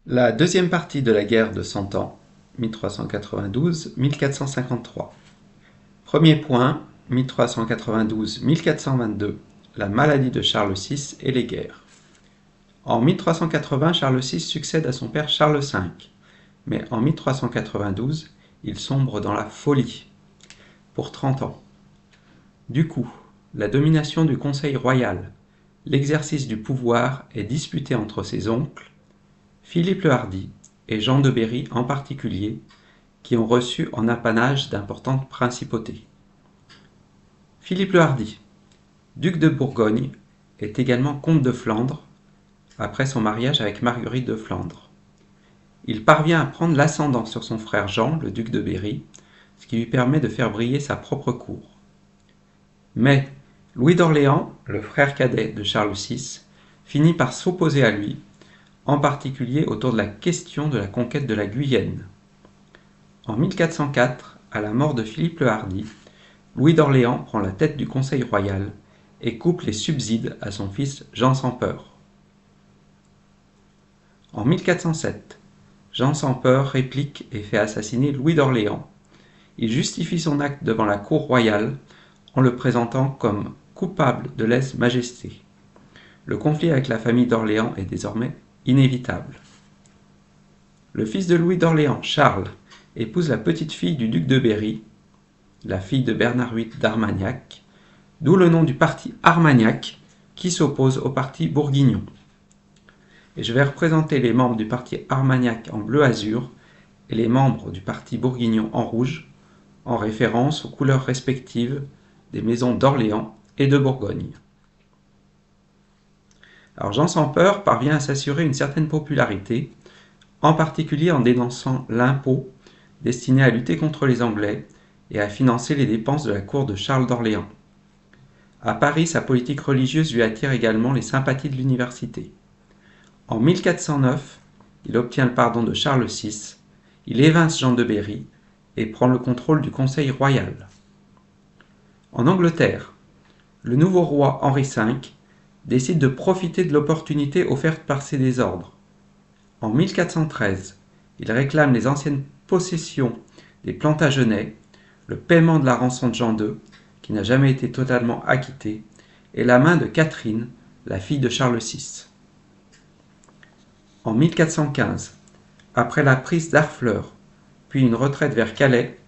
La deuxième partie de la guerre de Cent Ans, 1392-1453. Premier point, 1392-1422, la maladie de Charles VI et les guerres. En 1380, Charles VI succède à son père Charles V, mais en 1392, il sombre dans la folie, pour 30 ans. Du coup, la domination du Conseil royal, l'exercice du pouvoir est disputé entre ses oncles, Philippe le Hardi et Jean de Berry en particulier, qui ont reçu en apanage d'importantes principautés. Philippe le Hardi, duc de Bourgogne, est également comte de Flandre, après son mariage avec Marguerite de Flandre. Il parvient à prendre l'ascendant sur son frère Jean, le duc de Berry, ce qui lui permet de faire briller sa propre cour. Mais Louis d'Orléans, le frère cadet de Charles VI, finit par s'opposer à lui, en particulier autour de la question de la conquête de la Guyenne. En 1404, à la mort de Philippe le Hardi, Louis d'Orléans prend la tête du Conseil royal et coupe les subsides à son fils Jean sans Peur. En 1407, Jean sans Peur réplique et fait assassiner Louis d'Orléans. Il justifie son acte devant la cour royale en le présentant comme coupable de lèse-majesté. Le conflit avec la famille d'Orléans est désormais inévitable. Le fils de Louis d'Orléans, Charles, épouse la petite-fille du duc de Berry, la fille de Bernard VIII d'Armagnac, d'où le nom du parti Armagnac qui s'oppose au parti bourguignon. Et je vais représenter les membres du parti Armagnac en bleu-azur et les membres du parti bourguignon en rouge, en référence aux couleurs respectives des maisons d'Orléans et de Bourgogne. Alors Jean sans Peur parvient à s'assurer une certaine popularité, en particulier en dénonçant l'impôt destiné à lutter contre les Anglais et à financer les dépenses de la cour de Charles d'Orléans. À Paris, sa politique religieuse lui attire également les sympathies de l'université. En 1409, il obtient le pardon de Charles VI, il évince Jean de Berry et prend le contrôle du Conseil royal. En Angleterre, le nouveau roi Henri V décide de profiter de l'opportunité offerte par ses désordres. En 1413, il réclame les anciennes possessions des Plantagenets, le paiement de la rançon de Jean II, qui n'a jamais été totalement acquittée, et la main de Catherine, la fille de Charles VI. En 1415, après la prise d'Harfleur, puis une retraite vers Calais,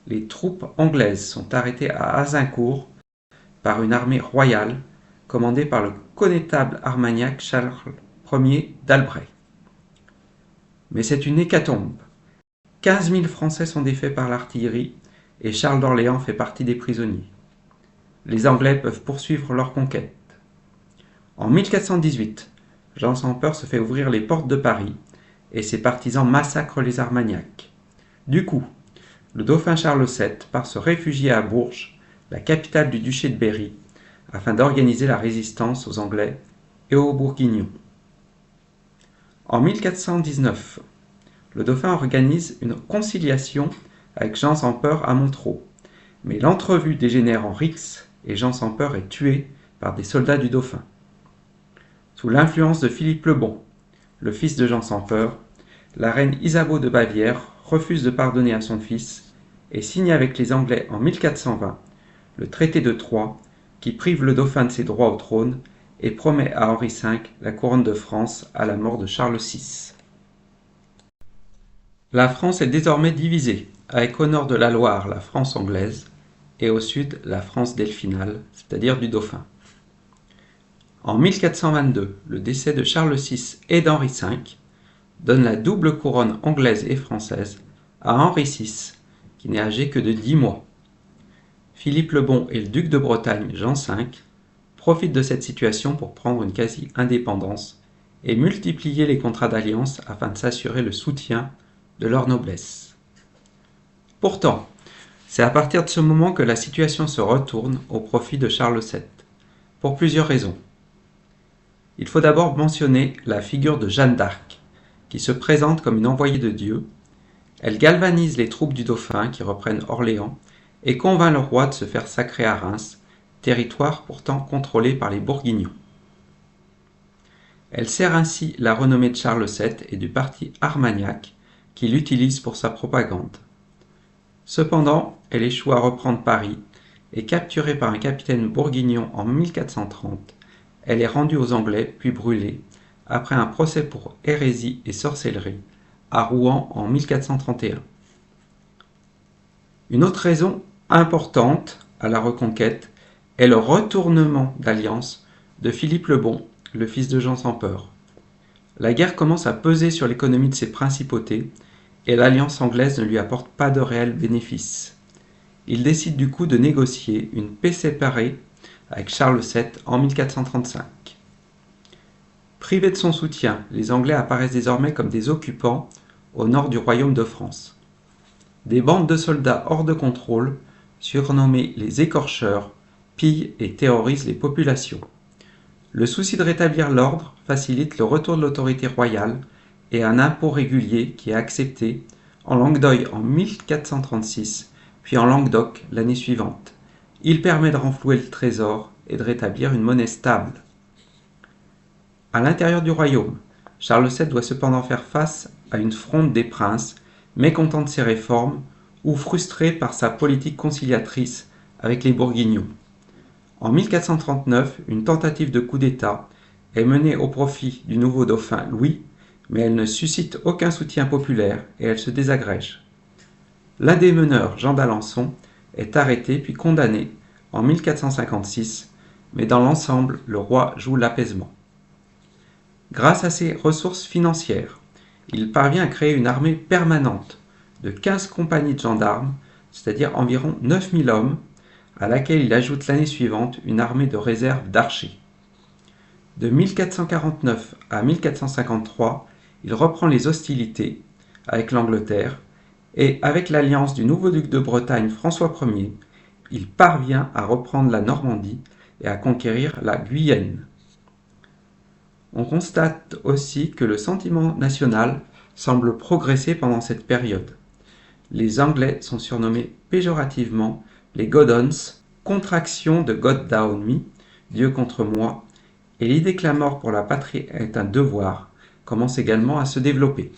les troupes anglaises sont arrêtées à Azincourt par une armée royale commandée par le connétable armagnac Charles Ier d'Albret. Mais c'est une hécatombe. 15 000 Français sont défaits par l'artillerie et Charles d'Orléans fait partie des prisonniers. Les Anglais peuvent poursuivre leur conquête. En 1418, Jean sans Peur se fait ouvrir les portes de Paris et ses partisans massacrent les Armagnacs. Du coup, le dauphin Charles VII part se réfugier à Bourges, la capitale du duché de Berry, afin d'organiser la résistance aux Anglais et aux Bourguignons. En 1419, le dauphin organise une conciliation avec Jean sans Peur à Montereau, mais l'entrevue dégénère en rixe et Jean sans Peur est tué par des soldats du dauphin. Sous l'influence de Philippe le Bon, le fils de Jean sans Peur, la reine Isabeau de Bavière refuse de pardonner à son fils et signe avec les Anglais en 1420 le traité de Troyes qui prive le dauphin de ses droits au trône et promet à Henri V la couronne de France à la mort de Charles VI. La France est désormais divisée, avec au nord de la Loire la France anglaise et au sud la France delphinale, c'est-à-dire du dauphin. En 1422, le décès de Charles VI et d'Henri V donne la double couronne anglaise et française à Henri VI, qui n'est âgé que de 10 mois. Philippe le Bon et le duc de Bretagne, Jean V, profitent de cette situation pour prendre une quasi-indépendance et multiplier les contrats d'alliance afin de s'assurer le soutien de leur noblesse. Pourtant, c'est à partir de ce moment que la situation se retourne au profit de Charles VII, pour plusieurs raisons. Il faut d'abord mentionner la figure de Jeanne d'Arc, qui se présente comme une envoyée de Dieu. Elle galvanise les troupes du dauphin qui reprennent Orléans et convainc le roi de se faire sacrer à Reims, territoire pourtant contrôlé par les Bourguignons. Elle sert ainsi la renommée de Charles VII et du parti Armagnac, qui l'utilise pour sa propagande. Cependant, elle échoue à reprendre Paris et capturée par un capitaine bourguignon en 1430, elle est rendue aux Anglais puis brûlée, après un procès pour hérésie et sorcellerie, à Rouen en 1431. Une autre raison importante à la Reconquête est le retournement d'alliance de Philippe le Bon, le fils de Jean sans peur. La guerre commence à peser sur l'économie de ses principautés et l'alliance anglaise ne lui apporte pas de réels bénéfices. Il décide du coup de négocier une paix séparée avec Charles VII en 1435. Privés de son soutien, les Anglais apparaissent désormais comme des occupants au nord du royaume de France. Des bandes de soldats hors de contrôle, surnommés les écorcheurs, pillent et terrorisent les populations. Le souci de rétablir l'ordre facilite le retour de l'autorité royale et un impôt régulier qui est accepté en Languedoc en 1436, puis en Languedoc l'année suivante. Il permet de renflouer le trésor et de rétablir une monnaie stable. À l'intérieur du royaume, Charles VII doit cependant faire face à une fronde des princes, mécontents de ses réformes ou frustrés par sa politique conciliatrice avec les Bourguignons. En 1439, une tentative de coup d'État est menée au profit du nouveau dauphin Louis, mais elle ne suscite aucun soutien populaire et elle se désagrège. L'un des meneurs, Jean d'Alençon, est arrêté puis condamné en 1456, mais dans l'ensemble, le roi joue l'apaisement. Grâce à ses ressources financières, il parvient à créer une armée permanente de 15 compagnies de gendarmes, c'est-à-dire environ 9000 hommes, à laquelle il ajoute l'année suivante une armée de réserve d'archers. De 1449 à 1453, il reprend les hostilités avec l'Angleterre et avec l'alliance du nouveau duc de Bretagne François Ier, il parvient à reprendre la Normandie et à conquérir la Guyenne. On constate aussi que le sentiment national semble progresser pendant cette période. Les Anglais sont surnommés péjorativement les Godons, contraction de God Down Me, Dieu contre moi, et l'idée que la mort pour la patrie est un devoir commence également à se développer.